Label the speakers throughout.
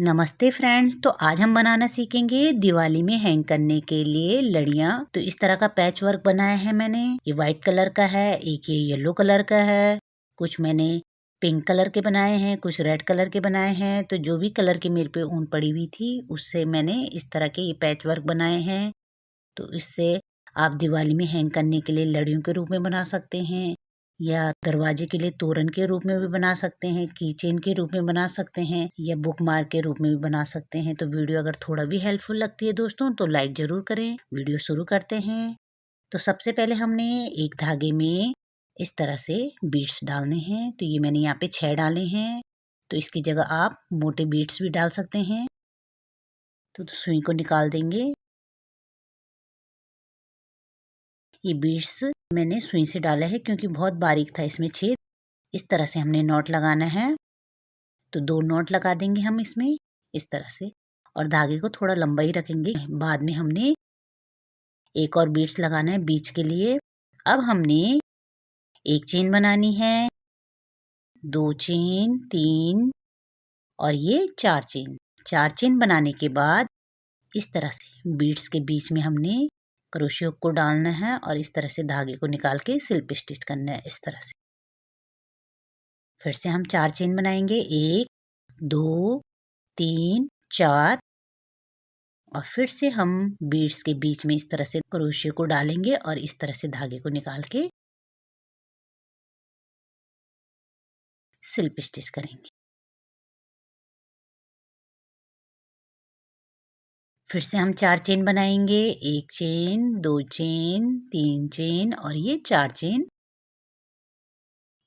Speaker 1: नमस्ते फ्रेंड्स। तो आज हम बनाना सीखेंगे दिवाली में हैंग करने के लिए लड़ियाँ। तो इस तरह का पैच वर्क बनाया है मैंने। ये व्हाइट कलर का है, एक ये येलो कलर का है, कुछ मैंने पिंक कलर के बनाए हैं, कुछ रेड कलर के बनाए हैं। तो जो भी कलर की मेरे पे ऊन पड़ी हुई थी उससे मैंने इस तरह के ये पैच वर्क बनाए हैं। तो इससे आप दिवाली में हैंग करने के लिए लड़ियों के रूप में बना सकते हैं, या दरवाजे के लिए तोरण के रूप में भी बना सकते हैं, की चेन के रूप में बना सकते हैं, या बुक मार्क के रूप में भी बना सकते हैं। तो वीडियो अगर थोड़ा भी हेल्पफुल लगती है दोस्तों तो लाइक जरूर करें। वीडियो शुरू करते हैं। तो सबसे पहले हमने एक धागे में इस तरह से बीड्स डालने हैं। तो ये मैंने यहाँ पे 6 डाले हैं। तो इसकी जगह आप मोटे बीड्स भी डाल सकते हैं। तो सुई को निकाल देंगे। ये बीड्स मैंने सुई से डाला है क्योंकि बहुत बारीक था इसमें छेद। इस तरह से हमने नॉट लगाना है। तो 2 नॉट लगा देंगे हम इसमें इस तरह से, और धागे को थोड़ा लंबा ही रखेंगे। बाद में हमने एक और बीड्स लगाना है बीच के लिए। अब हमने एक चेन बनानी है, 2 चेन, 3 और ये 4 चेन। 4 चेन बनाने के बाद इस तरह से बीड्स के बीच में हमने क्रोशियो को डालना है और इस तरह से धागे को निकाल के स्लिप स्टिच करना है इस तरह से। फिर से हम 4 चेन बनाएंगे, 1 2 3 4, और फिर से हम बीड्स के बीच में इस तरह से क्रोशियो को डालेंगे और इस तरह से धागे को निकाल के स्लिप स्टिच करेंगे। फिर से हम 4 चेन बनाएंगे, 1 चेन, 2 चेन, 3 चेन और ये 4 चेन,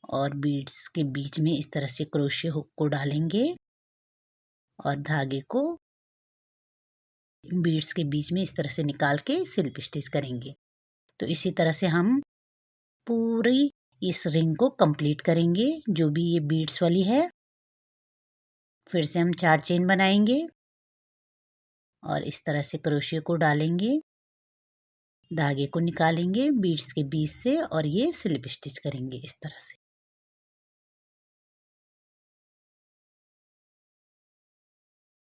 Speaker 1: और बीड्स के बीच में इस तरह से क्रोशियो हुक को डालेंगे और धागे को बीड्स के बीच में इस तरह से निकाल के स्लिप स्टिच करेंगे। तो इसी तरह से हम पूरी इस रिंग को कंप्लीट करेंगे जो भी ये बीड्स वाली है। फिर से हम 4 चेन बनाएंगे और इस तरह से क्रोशियो को डालेंगे, धागे को निकालेंगे बीड्स के बीच से और ये स्लिप स्टिच करेंगे इस तरह से।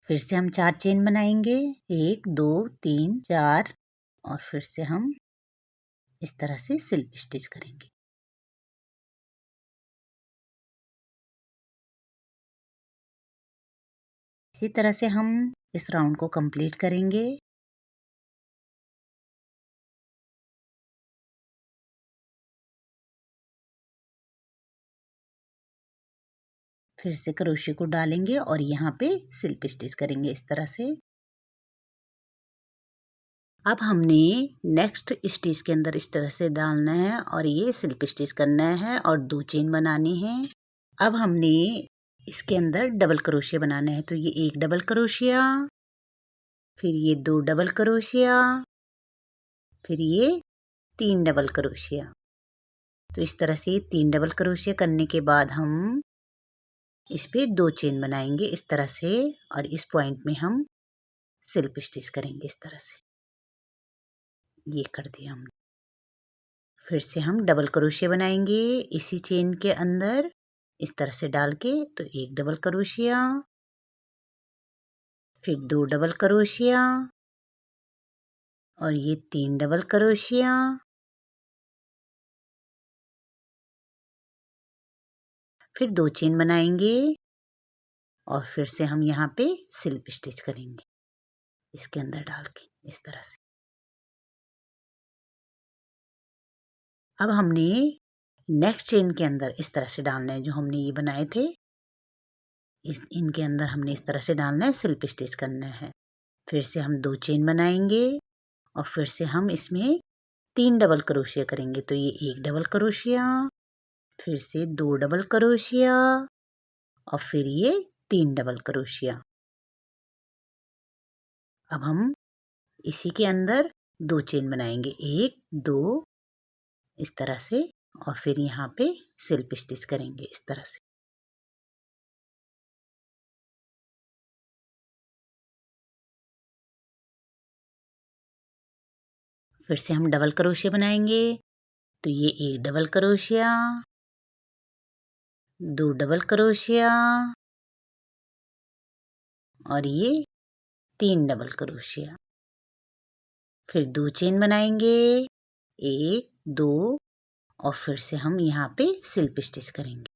Speaker 1: फिर से हम 4 चेन बनाएंगे, 1 2 3 4, और फिर से हम इस तरह से स्लिप स्टिच करेंगे। इसी तरह से हम इस राउंड को कंप्लीट करेंगे। फिर से क्रोशियो को डालेंगे और यहाँ पे स्लिप स्टिच करेंगे इस तरह से। अब हमने नेक्स्ट स्टिच के अंदर इस तरह से डालना है और ये स्लिप स्टिच करना है और 2 चेन बनानी है। अब हमने इसके अंदर डबल क्रोशिया बनाना है। तो ये 1 डबल क्रोशिया, फिर ये 2 डबल क्रोशिया, फिर ये 3 डबल क्रोशिया। तो इस तरह से 3 डबल क्रोशिया करने के बाद हम इस पे 2 चेन बनाएंगे इस तरह से, और इस पॉइंट में हम स्लिप स्टिच करेंगे इस तरह से। ये कर दिया हमने। फिर से हम डबल क्रोशिया बनाएंगे इसी चेन के अंदर इस तरह से डाल के। तो 1 डबल क्रोशिया, फिर 2 डबल क्रोशिया, और ये 3 डबल क्रोशिया, फिर 2 चेन बनाएंगे और फिर से हम यहाँ पे स्लिप स्टिच करेंगे इसके अंदर डाल के इस तरह से। अब हमने नेक्स्ट चेन के अंदर इस तरह से डालना है जो हमने ये बनाए थे, इनके अंदर हमने इस तरह से डालना है, स्लिप स्टिच करना है। फिर से हम 2 चेन बनाएंगे और फिर से हम इसमें 3 डबल क्रोशिया करेंगे। तो ये 1 डबल क्रोशिया, फिर से 2 डबल क्रोशिया, और फिर ये 3 डबल क्रोशिया। अब हम इसी के अंदर 2 चेन बनाएंगे, 1 2 इस तरह से, और फिर यहाँ पे स्लिप स्टिच करेंगे इस तरह से। फिर से हम डबल क्रोशिया बनाएंगे। तो ये 1 डबल क्रोशिया, 2 डबल क्रोशिया, और ये 3 डबल क्रोशिया। फिर 2 चेन बनाएंगे, 1 2 और फिर से हम यहाँ पे स्लिप स्टिच करेंगे।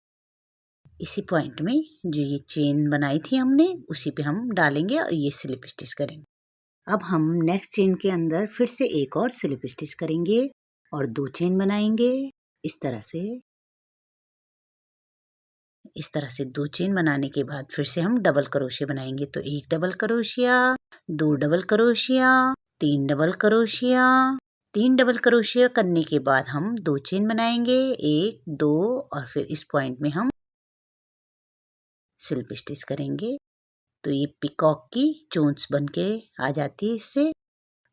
Speaker 1: इसी पॉइंट में जो ये चेन बनाई थी हमने उसी पे हम डालेंगे और ये स्लिप स्टिच करेंगे। अब हम नेक्स्ट चेन के अंदर फिर से एक और स्लिप स्टिच करेंगे और 2 चेन बनाएंगे। इस तरह से 2 चेन बनाने के बाद फिर से हम डबल क्रोशिया बनाएंगे। तो 1 double crochet, 2 double crochet, 3 double crochet. 3 double crochet करने के बाद हम 2 चेन बनाएंगे, 1 2 और फिर इस पॉइंट में हम स्लिप स्टिच करेंगे। तो ये पिकॉक की चोंच बन के आ जाती है इससे।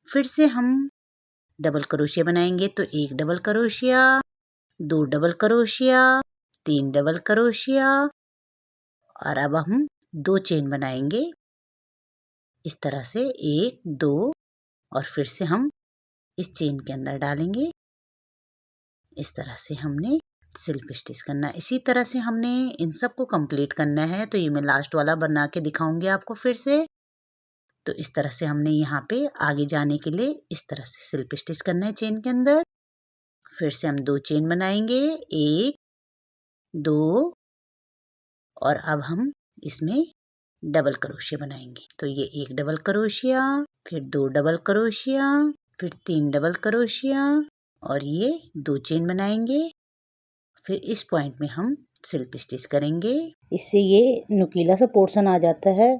Speaker 1: फिर से हम डबल क्रोशिया बनाएंगे। तो 1 double crochet, 2 double crochet, 3 double crochet और अब हम 2 चेन बनाएंगे इस तरह से, 1 2 और फिर से हम इस चेन के अंदर डालेंगे। इस तरह से हमने स्लिप स्टिच करना है। इसी तरह से हमने इन सबको कंप्लीट करना है। तो ये मैं लास्ट वाला बना के दिखाऊंगी आपको फिर से। तो इस तरह से हमने यहाँ पे आगे जाने के लिए इस तरह से स्लिप स्टिच करना है चेन के अंदर। फिर से हम 2 चेन बनाएंगे, 1 2 और अब हम इसमें डबल क्रोशिया बनाएंगे। तो ये 1 डबल क्रोशिया, फिर 2 डबल क्रोशिया, फिर 3 डबल क्रोशिया और ये 2 चेन बनाएंगे। फिर इस पॉइंट में हम स्लिप स्टिच करेंगे। इससे ये नुकीला सा पोर्शन आ जाता है।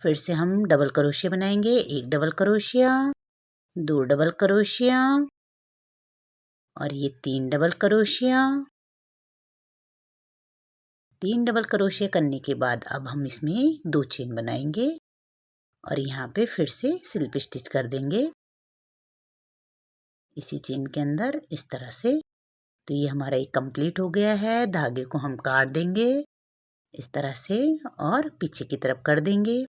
Speaker 1: फिर से हम डबल क्रोशिया बनाएंगे, 1 डबल क्रोशिया, 2 डबल क्रोशिया और ये 3 डबल क्रोशिया। 3 डबल क्रोशिया करने के बाद अब हम इसमें 2 चेन बनाएंगे और यहाँ पे फिर से स्लिप स्टिच कर देंगे इसी चेन के अंदर इस तरह से। तो ये हमारा एक कंप्लीट हो गया है। धागे को हम काट देंगे इस तरह से और पीछे की तरफ कर देंगे।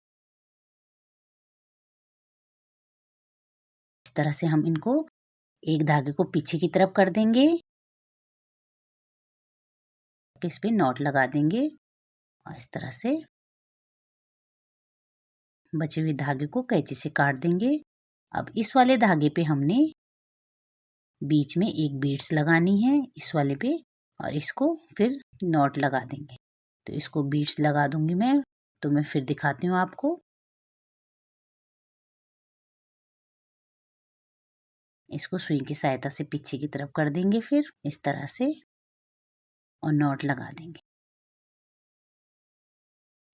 Speaker 1: इस तरह से हम इनको एक धागे को पीछे की तरफ कर देंगे, इस पे नॉट लगा देंगे और इस तरह से बचे हुए धागे को कैंची से काट देंगे। अब इस वाले धागे पे हमने बीच में एक बीड्स लगानी है इस वाले पे और इसको फिर नॉट लगा देंगे। तो इसको बीड्स लगा दूंगी मैं, तो मैं फिर दिखाती हूँ आपको। इसको सुई की सहायता से पीछे की तरफ कर देंगे फिर इस तरह से और नॉट लगा देंगे।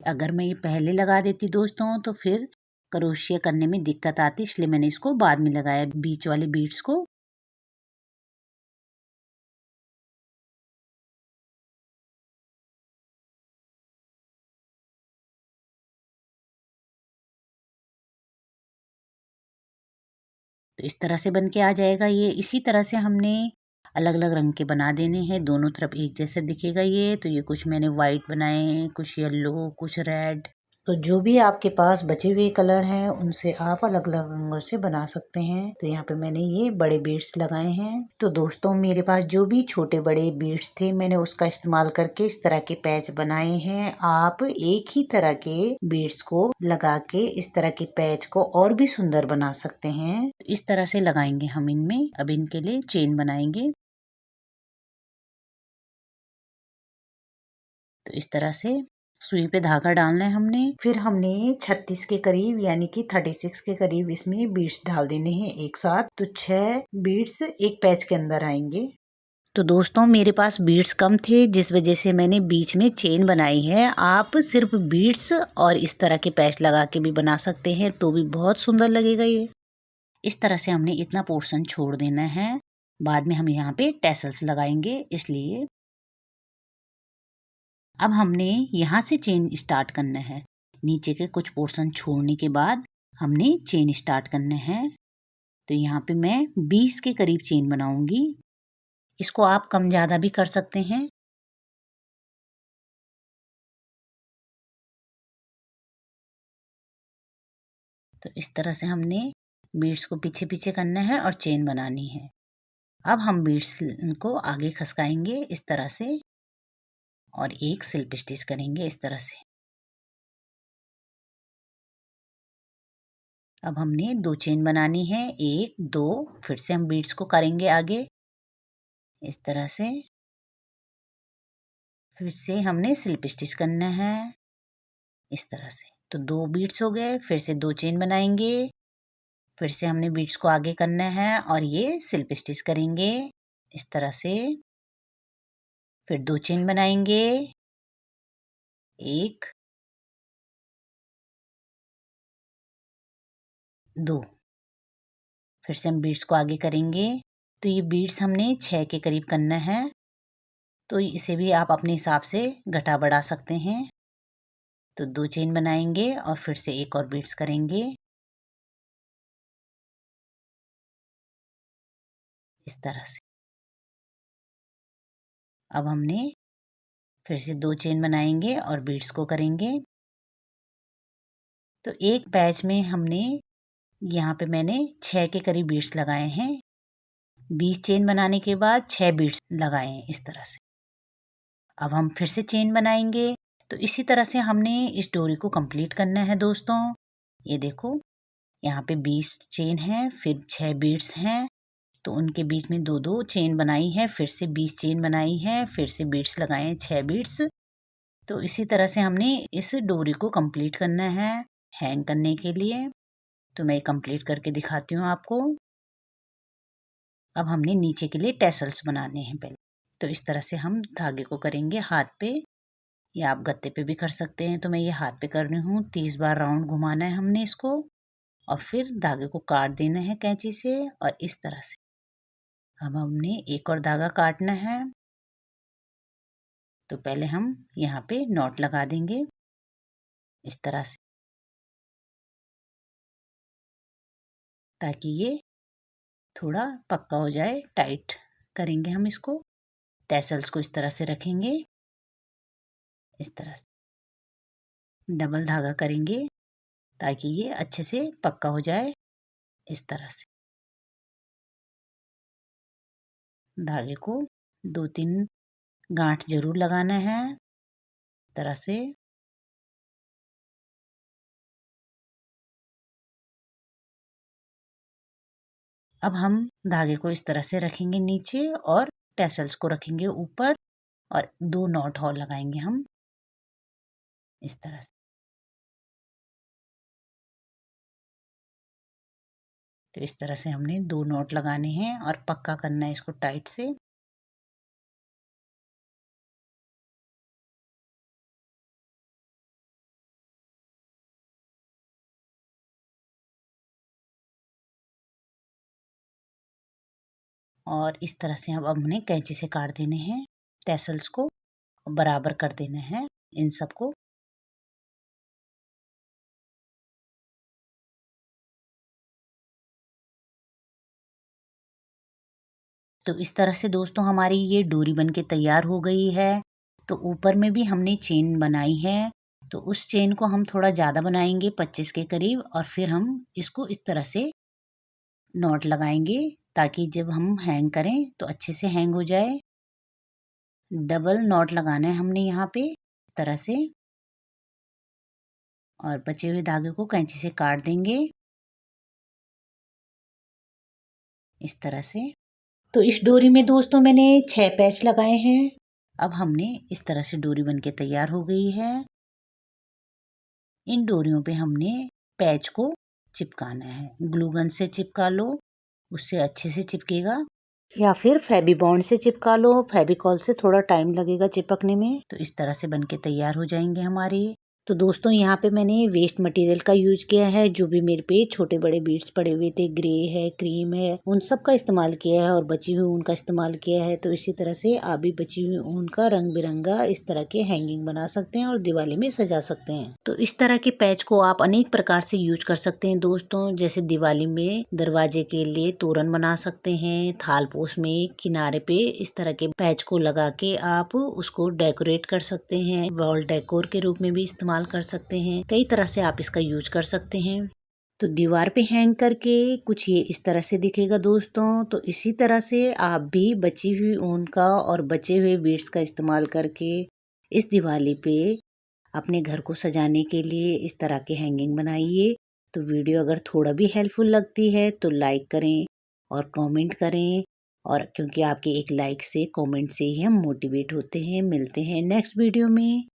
Speaker 1: अगर मैं ये पहले लगा देती दोस्तों तो फिर क्रोशिया करने में दिक्कत आती, इसलिए मैंने इसको बाद में लगाया बीच वाले बीड्स को। तो इस तरह से बन के आ जाएगा ये। इसी तरह से हमने अलग अलग रंग के बना देने हैं, दोनों तरफ एक जैसे दिखेगा ये। तो ये कुछ मैंने वाइट बनाए हैं, कुछ येलो, कुछ रेड। तो जो भी आपके पास बचे हुए कलर हैं उनसे आप अलग अलग रंगों से बना सकते हैं। तो यहाँ पे मैंने ये बड़े बीड्स लगाए हैं। तो दोस्तों मेरे पास जो भी छोटे बड़े बीड्स थे मैंने उसका इस्तेमाल करके इस तरह के पैच बनाए हैं। आप एक ही तरह के बीड्स को लगा के इस तरह के पैच को और भी सुंदर बना सकते हैं। तो इस तरह से लगाएंगे हम इनमें। अब इनके लिए चेन बनाएंगे। तो इस तरह से सुई पे धागा डालना है हमने। फिर हमने 36 के करीब यानी कि 36 के करीब इसमें बीड्स डाल देने हैं एक साथ। तो 6 बीड्स एक पैच के अंदर आएंगे। तो दोस्तों मेरे पास बीड्स कम थे जिस वजह से मैंने बीच में चेन बनाई है। आप सिर्फ बीड्स और इस तरह के पैच लगा के भी बना सकते हैं तो भी बहुत सुंदर लगेगा ये। इस तरह से हमने इतना पोर्शन छोड़ देना है। बाद में हम यहाँ पे टैसल्स लगाएंगे इसलिए। अब हमने यहाँ से चेन स्टार्ट करना है। नीचे के कुछ पोर्शन छोड़ने के बाद हमने चेन स्टार्ट करना है। तो यहाँ पे मैं 20 के करीब चेन बनाऊंगी। इसको आप कम ज़्यादा भी कर सकते हैं। तो इस तरह से हमने बीड्स को पीछे पीछे करना है और चेन बनानी है। अब हम बीड्स को आगे खसकाएंगे इस तरह से और एक स्लिप स्टिच करेंगे इस तरह से। अब हमने 2 चेन बनानी है, 1 2, फिर से हम बीड्स को करेंगे आगे इस तरह से। फिर से हमने स्लिप स्टिच करना है इस तरह से। तो 2 बीड्स हो गए, फिर से 2 चेन बनाएंगे, फिर से हमने बीड्स को आगे करना है और ये स्लिप स्टिच करेंगे इस तरह से। फिर 2 चेन बनाएंगे, 1 2, फिर से हम बीड्स को आगे करेंगे। तो ये बीड्स हमने 6 के करीब करना है, तो इसे भी आप अपने हिसाब से घटा बढ़ा सकते हैं। तो 2 चेन बनाएंगे और फिर से एक और बीड्स करेंगे इस तरह से। अब हमने फिर से 2 चेन बनाएंगे और बीड्स को करेंगे। तो एक पैच में हमने यहाँ पे मैंने 6 के करीब बीड्स लगाए हैं। 20 चेन बनाने के बाद 6 बीड्स लगाए हैं इस तरह से। अब हम फिर से चेन बनाएंगे। तो इसी तरह से हमने इस डोरी को कंप्लीट करना है दोस्तों। ये देखो यहाँ पे 20 चेन है, फिर 6 बीड्स हैं, तो उनके बीच में 2-2 चेन बनाई है, फिर से 20 चेन बनाई है, फिर से बीड्स लगाए हैं 6 बीड्स। तो इसी तरह से हमने इस डोरी को कंप्लीट करना है हैंग करने के लिए। तो मैं कंप्लीट करके दिखाती हूँ आपको। अब हमने नीचे के लिए टैसल्स बनाने हैं पहले। तो इस तरह से हम धागे को करेंगे हाथ पे, या आप गत्ते पे भी कर सकते हैं। तो मैं ये हाथ पे कर रही हूँ। 30 बार राउंड घुमाना है हमने इसको और फिर धागे को काट देना है कैंची से और इस तरह से। अब हमने एक और धागा काटना है। तो पहले हम यहाँ पे नॉट लगा देंगे इस तरह से, ताकि ये थोड़ा पक्का हो जाए। टाइट करेंगे हम इसको। टैसल्स को इस तरह से रखेंगे, इस तरह से डबल धागा करेंगे ताकि ये अच्छे से पक्का हो जाए इस तरह से। धागे को 2-3 गांठ जरूर लगाना है इस तरह से। अब हम धागे को इस तरह से रखेंगे नीचे और टैसल्स को रखेंगे ऊपर और 2 नॉट और लगाएंगे हम इस तरह से। तो इस तरह से हमने 2 नॉट लगाने हैं और पक्का करना है इसको टाइट से। और इस तरह से अब हमने कैंची से काट देने हैं टैसल्स को, बराबर कर देना है इन सबको। तो इस तरह से दोस्तों हमारी ये डोरी बनके तैयार हो गई है। तो ऊपर में भी हमने चेन बनाई है, तो उस चेन को हम थोड़ा ज़्यादा बनाएंगे 25 के करीब, और फिर हम इसको इस तरह से नॉट लगाएंगे ताकि जब हम हैंग करें तो अच्छे से हैंग हो जाए। डबल नॉट लगाना है हमने यहाँ पे इस तरह से, और बचे हुए धागे को कैंची से काट देंगे इस तरह से। तो इस डोरी में दोस्तों मैंने 6 पैच लगाए हैं। अब हमने इस तरह से डोरी बनके तैयार हो गई है। इन डोरियों पे हमने पैच को चिपकाना है। ग्लू गन से चिपका लो, उससे अच्छे से चिपकेगा, या फिर फेविबॉन्ड से चिपका लो। फेविकॉल से थोड़ा टाइम लगेगा चिपकने में। तो इस तरह से बनके तैयार हो जाएंगे हमारे। तो दोस्तों यहाँ पे मैंने वेस्ट मटेरियल का यूज किया है। जो भी मेरे पे छोटे बड़े बीड्स पड़े हुए थे, ग्रे है, क्रीम है, उन सब का इस्तेमाल किया है और बची हुई ऊन का इस्तेमाल किया है। तो इसी तरह से आप भी बची हुई ऊन का रंग बिरंगा इस तरह के हैंगिंग बना सकते हैं और दिवाली में सजा सकते हैं। तो इस तरह के पैच को आप अनेक प्रकार से यूज कर सकते हैं दोस्तों। जैसे दिवाली में दरवाजे के लिए तोरण बना सकते हैं, थालपोश में किनारे पे इस तरह के पैच को लगा के आप उसको डेकोरेट कर सकते हैं। वॉल डेकोर के रूप में भी इस्तेमाल कर सकते हैं। कई तरह से आप इसका यूज कर सकते हैं। तो दीवार पे हैंग करके कुछ ये इस तरह से दिखेगा दोस्तों। तो इसी तरह से आप भी बची हुई ऊन का और बचे हुए बीड्स का इस्तेमाल करके इस दिवाली पे अपने घर को सजाने के लिए इस तरह के हैंगिंग बनाइए तो वीडियो अगर थोड़ा भी हेल्पफुल लगती है तो लाइक करें और कमेंट करें, और क्योंकि आपके एक लाइक से, कमेंट से ही हम मोटिवेट होते हैं। मिलते हैं नेक्स्ट वीडियो में।